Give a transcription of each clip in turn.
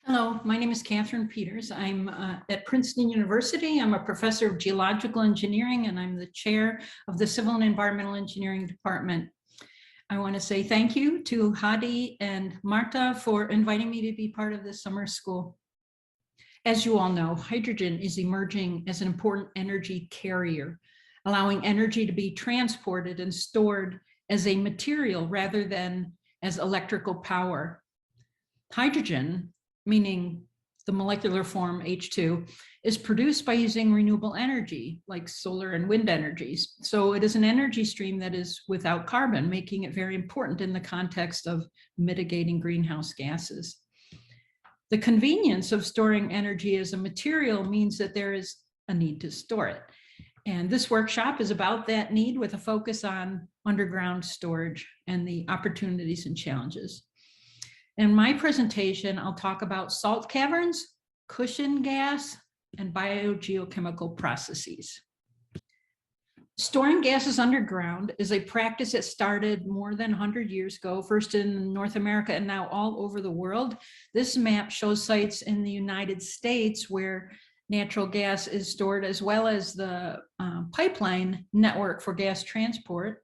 Hello, my name is Catherine Peters. I'm at Princeton University. I'm a professor of geological engineering, and I'm the chair of the Civil and Environmental Engineering Department. I want to say thank you to Hadi and Marta for inviting me to be part of this summer school. As you all know, hydrogen is emerging as an important energy carrier, allowing energy to be transported and stored as a material rather than as electrical power. Hydrogen, meaning the molecular form H2, is produced by using renewable energy like solar and wind energies. So it is an energy stream that is without carbon, making it very important in the context of mitigating greenhouse gases. The convenience of storing energy as a material means that there is a need to store it. And this workshop is about that need with a focus on underground storage and the opportunities and challenges. In my presentation, I'll talk about salt caverns, cushion gas, and biogeochemical processes. Storing gases underground is a practice that started more than 100 years ago, first in North America and now all over the world. This map shows sites in the United States where natural gas is stored, as well as the pipeline network for gas transport.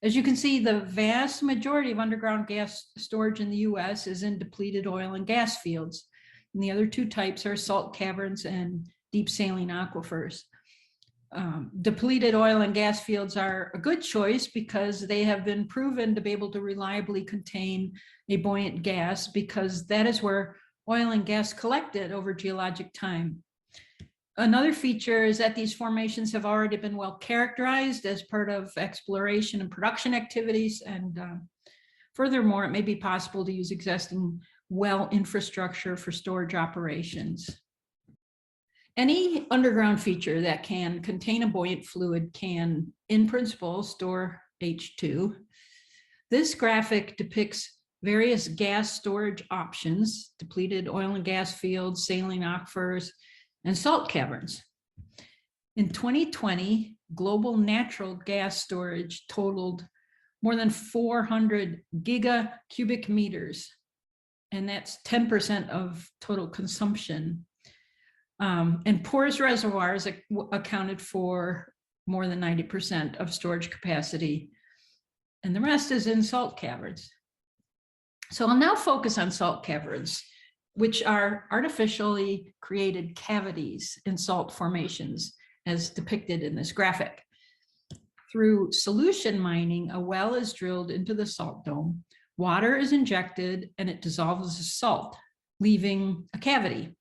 As you can see, the vast majority of underground gas storage in the US is in depleted oil and gas fields. And the other two types are salt caverns and deep saline aquifers. Depleted oil and gas fields are a good choice because they have been proven to be able to reliably contain a buoyant gas, because that is where oil and gas collected over geologic time. Another feature is that these formations have already been well characterized as part of exploration and production activities. And furthermore, it may be possible to use existing well infrastructure for storage operations. Any underground feature that can contain a buoyant fluid can, in principle, store H2. This graphic depicts various gas storage options: depleted oil and gas fields, saline aquifers, and salt caverns. In 2020, global natural gas storage totaled more than 400 gigacubic meters, and that's 10% of total consumption. And porous reservoirs accounted for more than 90% of storage capacity, and the rest is in salt caverns. So I'll now focus on salt caverns, which are artificially created cavities in salt formations, as depicted in this graphic. Through solution mining, a well is drilled into the salt dome, water is injected, and it dissolves the salt, leaving a cavity.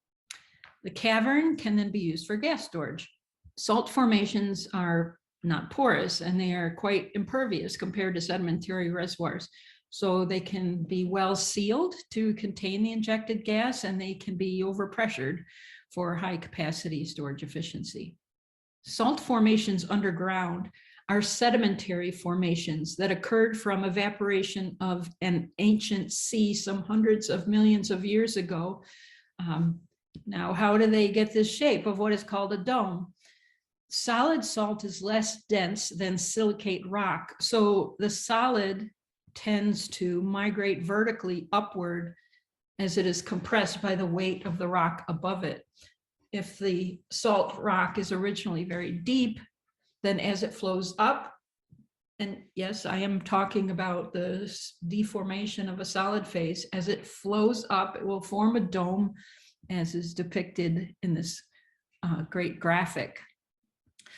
The cavern can then be used for gas storage. Salt formations are not porous, and they are quite impervious compared to sedimentary reservoirs. So they can be well sealed to contain the injected gas, and they can be overpressured for high capacity storage efficiency. Salt formations underground are sedimentary formations that occurred from evaporation of an ancient sea some hundreds of millions of years ago. Now, how do they get this shape of what is called a dome? Solid salt is less dense than silicate rock, so the solid tends to migrate vertically upward as it is compressed by the weight of the rock above it. If the salt rock is originally very deep, then as it flows up, and yes, I am talking about the deformation of a solid phase, as it flows up, it will form a dome, as is depicted in this great graphic.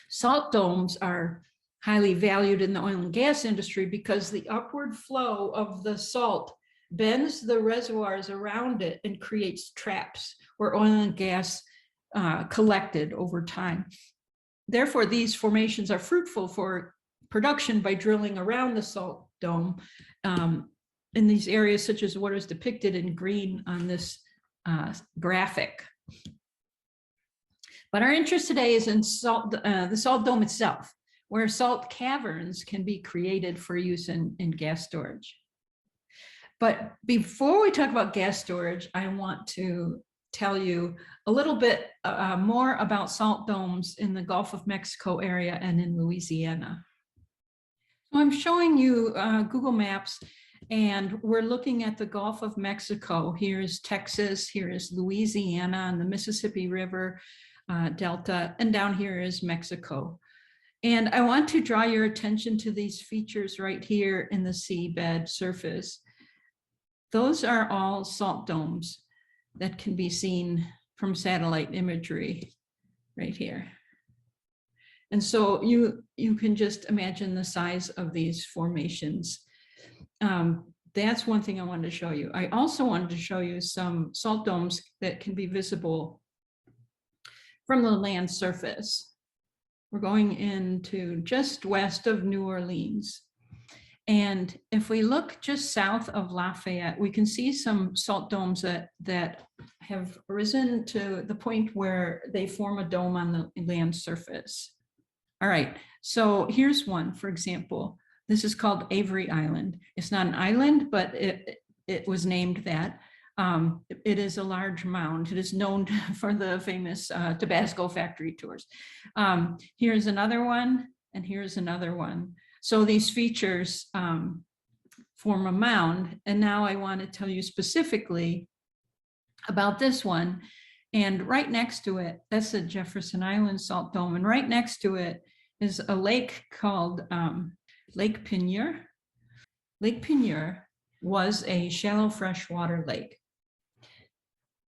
Salt domes are highly valued in the oil and gas industry because the upward flow of the salt bends the reservoirs around it and creates traps where oil and gas collected over time. Therefore, these formations are fruitful for production by drilling around the salt dome in these areas, such as what is depicted in green on this graphic. But our interest today is in the salt dome itself, where salt caverns can be created for use in gas storage. But before we talk about gas storage, I want to tell you a little bit more about salt domes in the Gulf of Mexico area and in Louisiana. So I'm showing you Google Maps And we're looking at the Gulf of Mexico. Here's Texas, here is Louisiana and the Mississippi River Delta, and down here is Mexico. And I want to draw your attention to these features right here in the seabed surface. Those are all salt domes that can be seen from satellite imagery right here. And so you can just imagine the size of these formations. That's one thing I wanted to show you. I also wanted to show you some salt domes that can be visible from the land surface. We're going into just west of New Orleans. And if we look just south of Lafayette, we can see some salt domes that have risen to the point where they form a dome on the land surface. All right, so here's one, for example. This is called Avery Island. It's not an island, but it was named that. It is a large mound. It is known for the famous Tabasco factory tours. Here's another one, and here's another one. So these features form a mound. And now I want to tell you specifically about this one. And right next to it, that's the Jefferson Island Salt Dome. And right next to it is a lake called Lake Peigneur. Lake Peigneur was a shallow freshwater lake.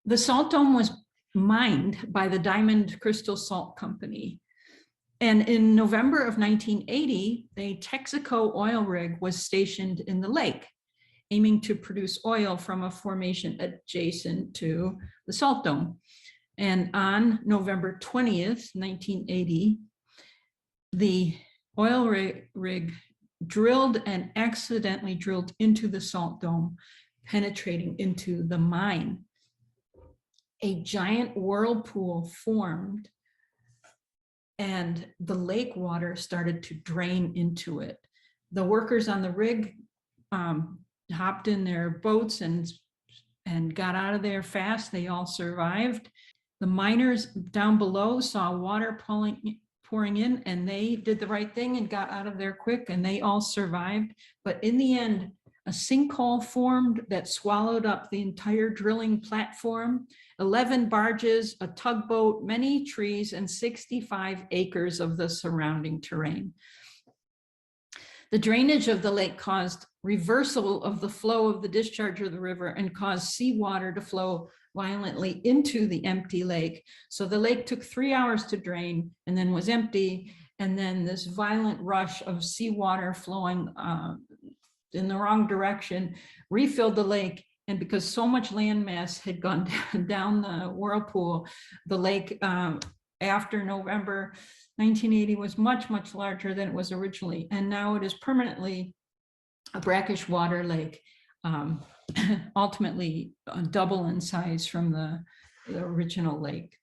The salt dome was mined by the Diamond Crystal Salt Company. And in November of 1980, a Texaco oil rig was stationed in the lake, aiming to produce oil from a formation adjacent to the salt dome. And on November 20th, 1980, the oil rig drilled and accidentally drilled into the salt dome, penetrating into the mine. A giant whirlpool formed, and the lake water started to drain into it. The workers on the rig hopped in their boats and got out of there fast. They all survived. The miners down below saw water pouring in, and they did the right thing and got out of there quick, and they all survived. But in the end, a sinkhole formed that swallowed up the entire drilling platform, 11 barges, a tugboat, many trees, and 65 acres of the surrounding terrain. The drainage of the lake caused reversal of the flow of the discharge of the river and caused seawater to flow violently into the empty lake. So the lake took 3 hours to drain and then was empty. And then this violent rush of seawater flowing in the wrong direction refilled the lake. And because so much land mass had gone down the whirlpool, the lake after November 1980 was much, much larger than it was originally. And now it is permanently a brackish water lake, ultimately double in size from the original lake.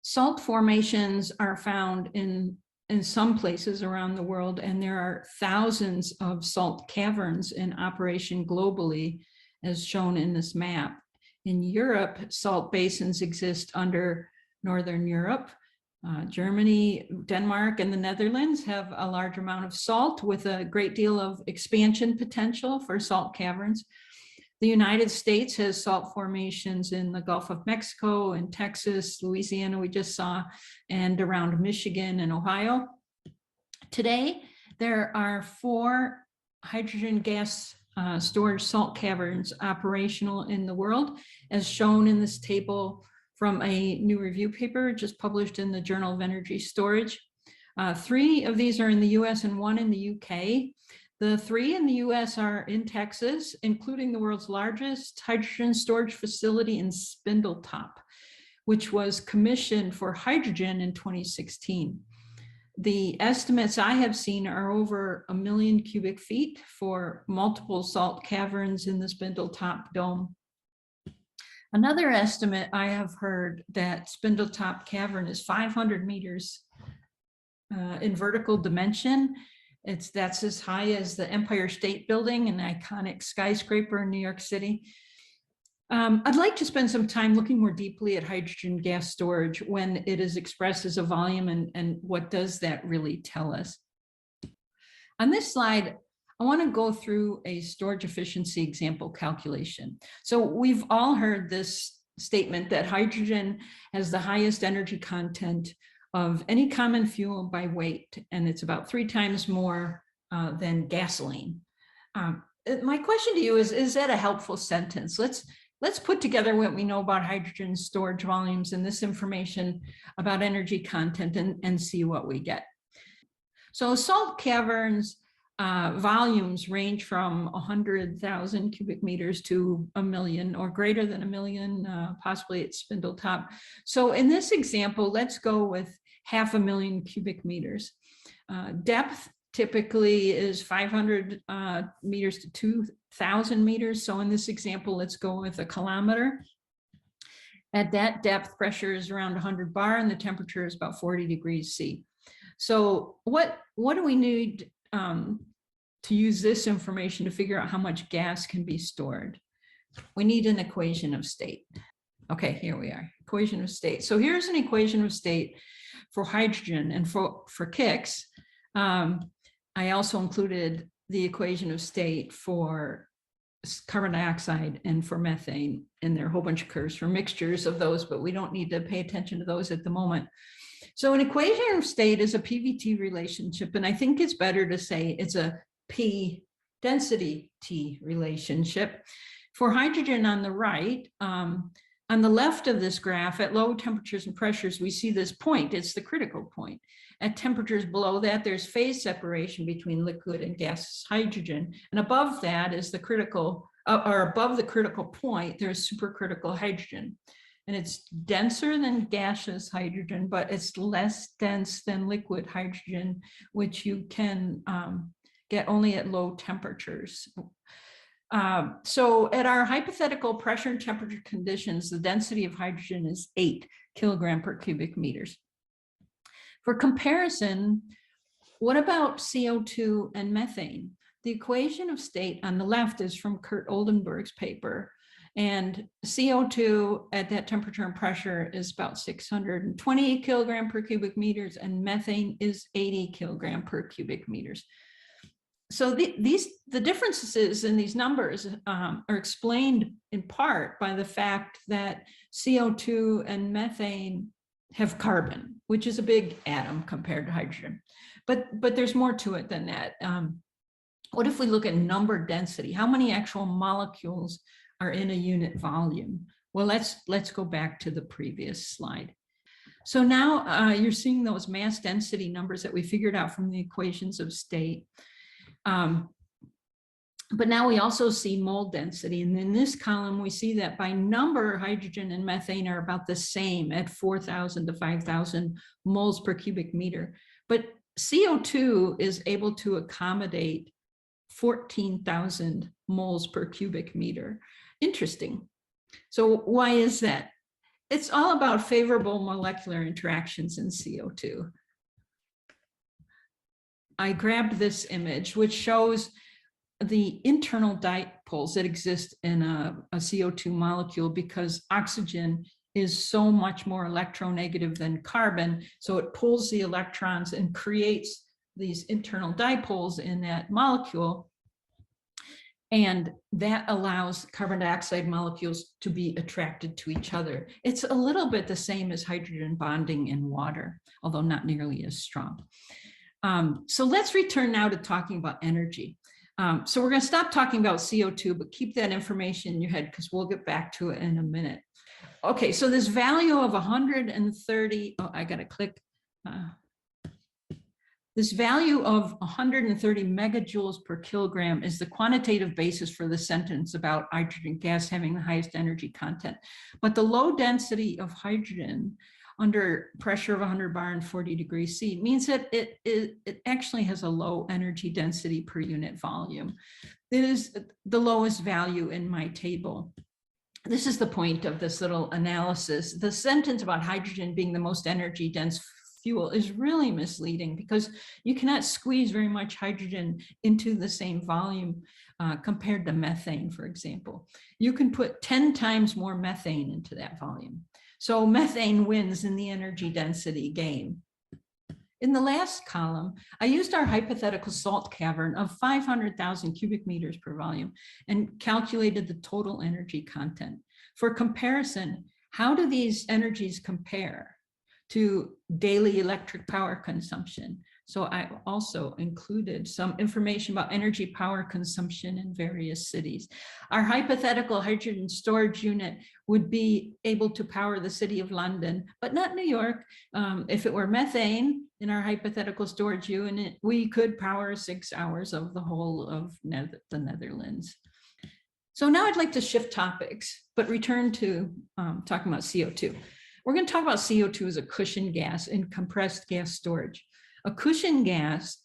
Salt formations are found in some places around the world, and there are thousands of salt caverns in operation globally, as shown in this map. In Europe, salt basins exist under Northern Europe. Germany, Denmark, and the Netherlands have a large amount of salt with a great deal of expansion potential for salt caverns. The United States has salt formations in the Gulf of Mexico and Texas, Louisiana, we just saw, and around Michigan and Ohio. Today, there are 4 hydrogen gas storage salt caverns operational in the world, as shown in this table from a new review paper just published in the Journal of Energy Storage. 3 of these are in the US and 1 in the UK. The 3 in the US are in Texas, including the world's largest hydrogen storage facility in Spindletop, which was commissioned for hydrogen in 2016. The estimates I have seen are over 1 million cubic feet for multiple salt caverns in the Spindletop dome. Another estimate I have heard that Spindletop cavern is 500 meters in vertical dimension. That's as high as the Empire State Building, an iconic skyscraper in New York City. I'd like to spend some time looking more deeply at hydrogen gas storage when it is expressed as a volume, and what does that really tell us? On this slide, I want to go through a storage efficiency example calculation. So we've all heard this statement that hydrogen has the highest energy content of any common fuel by weight, and it's about 3 times more than gasoline. My question to you is that a helpful sentence? Let's put together what we know about hydrogen storage volumes and this information about energy content and see what we get. So salt caverns volumes range from 100,000 cubic meters to 1 million or greater than 1 million, possibly at Spindletop. So in this example, let's go with 500,000 cubic meters. Depth typically is 500 meters to 2,000 meters. So in this example, let's go with 1 kilometer. At that depth, pressure is around 100 bar and the temperature is about 40 degrees C. So what do we need to use this information to figure out how much gas can be stored? We need an equation of state. Okay, here we are, equation of state. So here's an equation of state for hydrogen, and for kicks, I also included the equation of state for carbon dioxide and for methane, and there are a whole bunch of curves for mixtures of those, but we don't need to pay attention to those at the moment. So an equation of state is a PVT relationship, and I think it's better to say it's a P density T relationship. For hydrogen on the right, on the left of this graph, at low temperatures and pressures, we see this point. It's the critical point. At temperatures below that, there's phase separation between liquid and gaseous hydrogen. And above that is the critical, or above the critical point, there's supercritical hydrogen. And it's denser than gaseous hydrogen, but it's less dense than liquid hydrogen, which you can get only at low temperatures. So at our hypothetical pressure and temperature conditions, the density of hydrogen is 8 kilogram per cubic meters. For comparison, what about CO2 and methane? The equation of state on the left is from Kurt Oldenburg's paper, and CO2 at that temperature and pressure is about 620 kilogram per cubic meters, and methane is 80 kilogram per cubic meters. So the differences in these numbers are explained in part by the fact that CO2 and methane have carbon, which is a big atom compared to hydrogen. But there's more to it than that. What if we look at number density? How many actual molecules are in a unit volume? Well, let's go back to the previous slide. So now you're seeing those mass density numbers that we figured out from the equations of state. But now we also see mole density. And in this column, we see that by number, hydrogen and methane are about the same at 4,000 to 5,000 moles per cubic meter. But CO2 is able to accommodate 14,000 moles per cubic meter. Interesting. So why is that? It's all about favorable molecular interactions in CO2. I grabbed this image, which shows the internal dipoles that exist in a CO2 molecule, because oxygen is so much more electronegative than carbon. So it pulls the electrons and creates these internal dipoles in that molecule. And that allows carbon dioxide molecules to be attracted to each other. It's a little bit the same as hydrogen bonding in water, although not nearly as strong. So let's return now to talking about energy. So we're going to stop talking about CO2, but keep that information in your head because we'll get back to it in a minute. Okay, so this value of 130, oh, I got to click. This value of 130 megajoules per kilogram is the quantitative basis for the sentence about hydrogen gas having the highest energy content. But the low density of hydrogen under pressure of 100 bar and 40 degrees C means that it actually has a low energy density per unit volume. It is the lowest value in my table. This is the point of this little analysis. The sentence about hydrogen being the most energy dense fuel is really misleading because you cannot squeeze very much hydrogen into the same volume compared to methane, for example. You can put 10 times more methane into that volume. So methane wins in the energy density game. In the last column, I used our hypothetical salt cavern of 500,000 cubic meters per volume and calculated the total energy content. For comparison, how do these energies compare to daily electric power consumption? So I also included some information about energy power consumption in various cities. Our hypothetical hydrogen storage unit would be able to power the city of London, but not New York. If it were methane in our hypothetical storage unit, we could power 6 hours of the whole of the Netherlands. So now I'd like to shift topics, but return to talking about CO2. We're going to talk about CO2 as a cushion gas in compressed gas storage. A cushion gas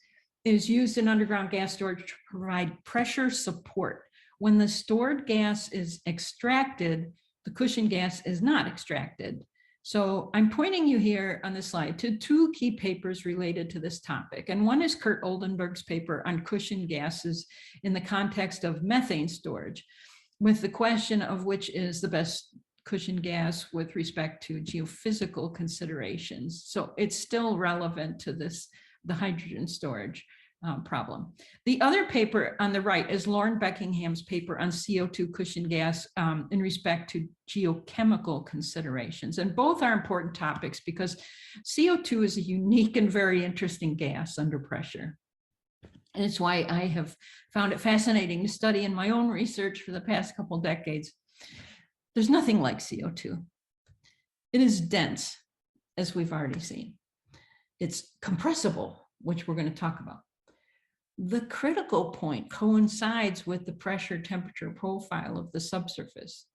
is used in underground gas storage to provide pressure support. When the stored gas is extracted, the cushion gas is not extracted. So I'm pointing you here on this slide to 2 key papers related to this topic. And one is Kurt Oldenburg's paper on cushion gases in the context of methane storage, with the question of which is the best cushion gas with respect to geophysical considerations. So it's still relevant to the hydrogen storage problem. The other paper on the right is Lauren Beckingham's paper on CO2 cushion gas in respect to geochemical considerations. And both are important topics because CO2 is a unique and very interesting gas under pressure. And it's why I have found it fascinating to study in my own research for the past couple decades. There's nothing like CO2. It is dense, as we've already seen. It's compressible, which we're going to talk about. The critical point coincides with the pressure temperature profile of the subsurface.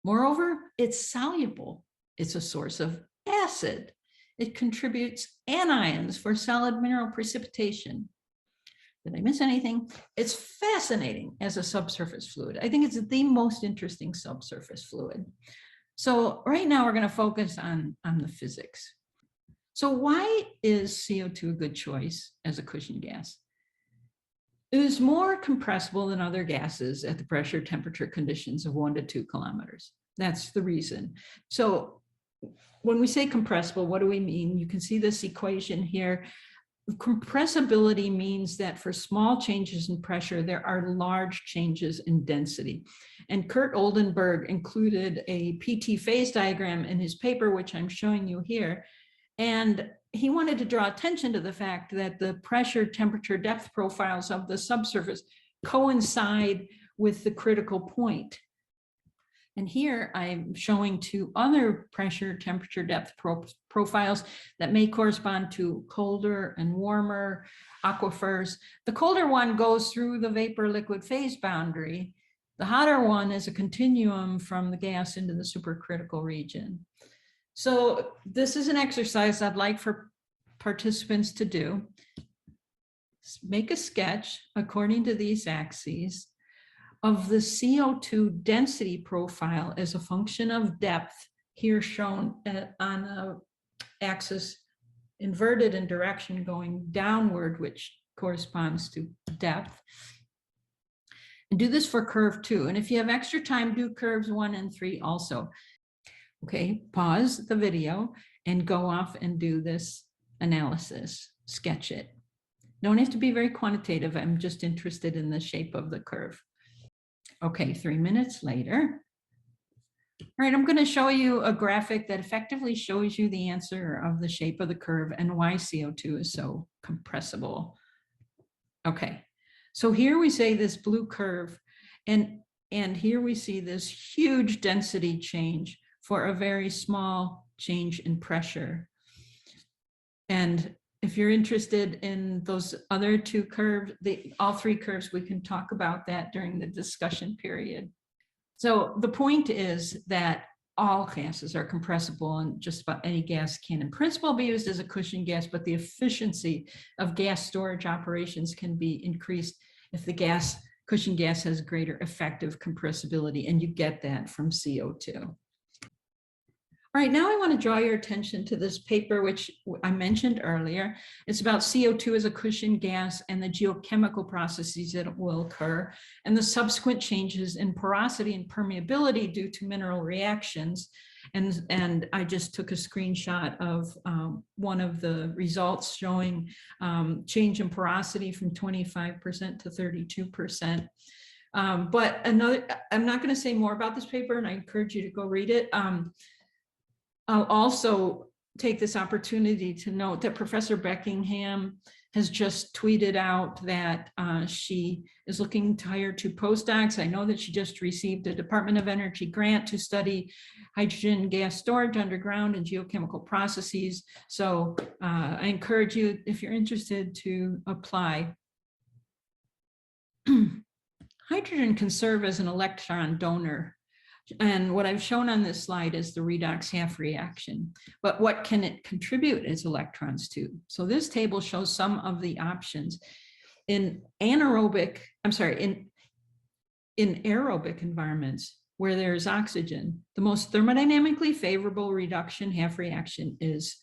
Moreover, it's soluble. It's a source of acid. It contributes anions for solid mineral precipitation. Did I miss anything? It's fascinating as a subsurface fluid. I think it's the most interesting subsurface fluid. So right now we're going to focus on the physics. So why is CO2 a good choice as a cushion gas? It is more compressible than other gases at the pressure temperature conditions of 1 to 2 kilometers. That's the reason. So when we say compressible, what do we mean? You can see this equation here. Compressibility means that for small changes in pressure, there are large changes in density. And Kurt Oldenburg included a PT phase diagram in his paper, which I'm showing you here. And he wanted to draw attention to the fact that the pressure, temperature, depth profiles of the subsurface coincide with the critical point. And here I'm showing 2 other pressure, temperature, depth profiles that may correspond to colder and warmer aquifers. The colder one goes through the vapor liquid phase boundary. The hotter one is a continuum from the gas into the supercritical region. So this is an exercise I'd like for participants to do. Make a sketch according to these axes of the CO2 density profile as a function of depth, here shown on an axis inverted in direction going downward, which corresponds to depth. And do this for curve 2. And if you have extra time, do curves 1 and 3 also. Okay, pause the video and go off and do this analysis, sketch it. Don't have to be very quantitative. I'm just interested in the shape of the curve. Okay, 3 minutes later. All right, I'm going to show you a graphic that effectively shows you the answer of the shape of the curve and why CO2 is so compressible. Okay, so here we say this blue curve, and here we see this huge density change for a very small change in pressure. And if you're interested in those other 2 curves, all 3 curves, we can talk about that during the discussion period. So the point is that all gases are compressible, and just about any gas can in principle be used as a cushion gas, but the efficiency of gas storage operations can be increased if the cushion gas has greater effective compressibility, and you get that from CO2. All right, now I want to draw your attention to this paper, which I mentioned earlier. It's about CO2 as a cushion gas and the geochemical processes that will occur and the subsequent changes in porosity and permeability due to mineral reactions. And I just took a screenshot of one of the results showing change in porosity from 25% to 32%. But I'm not going to say more about this paper, and I encourage you to go read it. I'll also take this opportunity to note that Professor Beckingham has just tweeted out that she is looking to hire 2 postdocs. I know that she just received a Department of Energy grant to study hydrogen gas storage underground and geochemical processes. So I encourage you, if you're interested, to apply. Hydrogen can serve as an electron donor. And what I've shown on this slide is the redox half reaction. But what can it contribute its electrons to? So this table shows some of the options. In aerobic environments where there's oxygen, the most thermodynamically favorable reduction half reaction is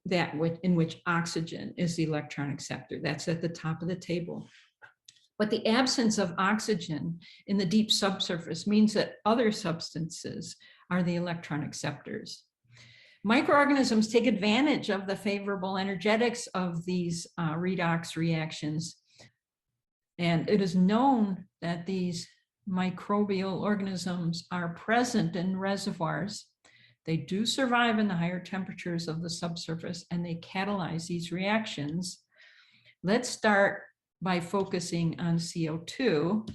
that in which oxygen is the electron acceptor. That's at the top of the table. But the absence of oxygen in the deep subsurface means that other substances are the electron acceptors. Microorganisms take advantage of the favorable energetics of these redox reactions. And it is known that these microbial organisms are present in reservoirs. They do survive in the higher temperatures of the subsurface, and they catalyze these reactions. Let's start by focusing on CO2.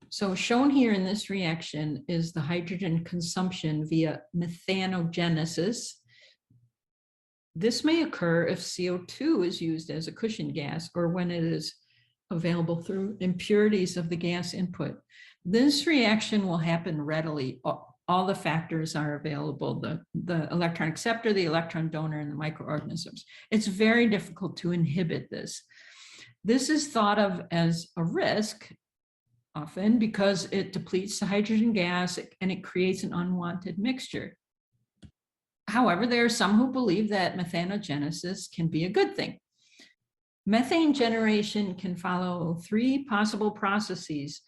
So shown here in this reaction is the hydrogen consumption via methanogenesis. This may occur if CO2 is used as a cushion gas or when it is available through impurities of the gas input. This reaction will happen readily. All the factors are available, the electron acceptor, the electron donor, and the microorganisms. It's very difficult to inhibit this. This is thought of as a risk often because it depletes the hydrogen gas and it creates an unwanted mixture. However, there are some who believe that methanogenesis can be a good thing. Methane generation can follow 3 possible processes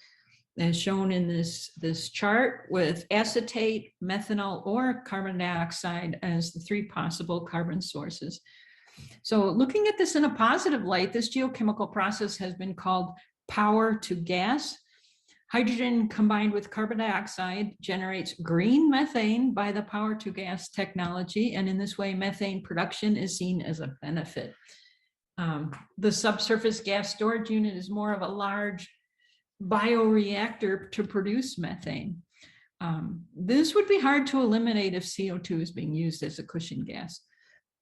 as shown in this chart, with acetate, methanol, or carbon dioxide as the 3 possible carbon sources. So looking at this in a positive light, this geochemical process has been called power to gas. Hydrogen combined with carbon dioxide generates green methane by the power to gas technology. And in this way, methane production is seen as a benefit. The subsurface gas storage unit is more of a large bioreactor to produce methane. This would be hard to eliminate if CO2 is being used as a cushion gas.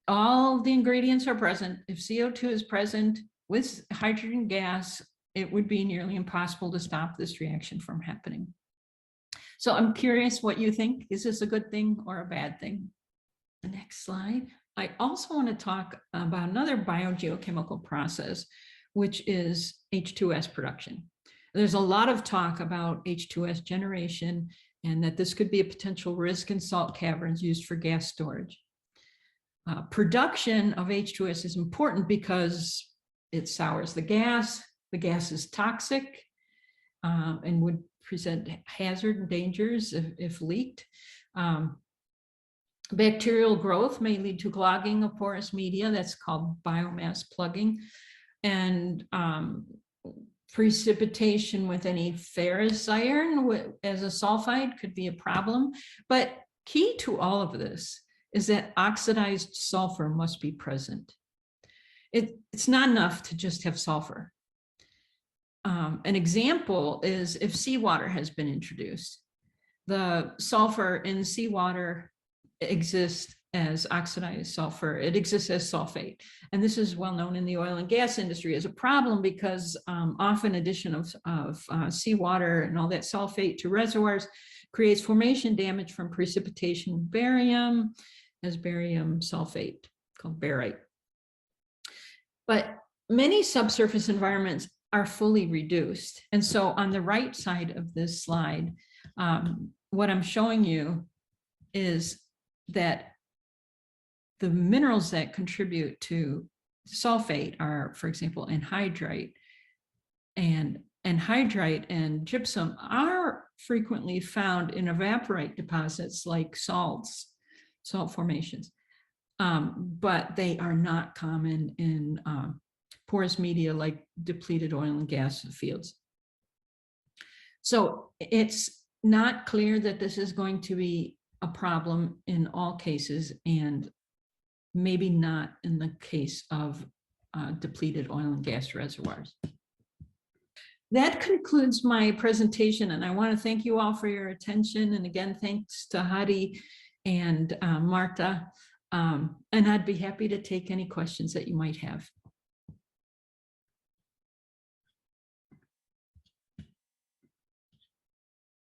All the ingredients are present. If CO2 is present with hydrogen gas, it would be nearly impossible to stop this reaction from happening. So I'm curious what you think. Is this a good thing or a bad thing? The next slide. I also want to talk about another biogeochemical process, which is H2S production. There's a lot of talk about H2S generation and that this could be a potential risk in salt caverns used for gas storage. Production of H2S is important because it sours the gas. The gas is toxic and would present hazard and dangers if leaked. Bacterial growth may lead to clogging of porous media. That's called biomass plugging. And precipitation with any ferrous iron as a sulfide could be a problem. But key to all of this is that oxidized sulfur must be present. It's not enough to just have sulfur. An example is if seawater has been introduced. The sulfur in seawater exists as oxidized sulfur. It exists as sulfate. And this is well known in the oil and gas industry as a problem because often addition of seawater and all that sulfate to reservoirs creates formation damage from precipitation of barium as barium sulfate, called barite. But many subsurface environments are fully reduced. And so on the right side of this slide, what I'm showing you is that the minerals that contribute to sulfate are, for example, anhydrite, and anhydrite and gypsum are frequently found in evaporite deposits like salt formations, but they are not common in porous media like depleted oil and gas fields. So it's not clear that this is going to be a problem in all cases, and maybe not in the case of depleted oil and gas reservoirs. That concludes my presentation, and I want to thank you all for your attention. And again, thanks to Hadi and Marta. And I'd be happy to take any questions that you might have.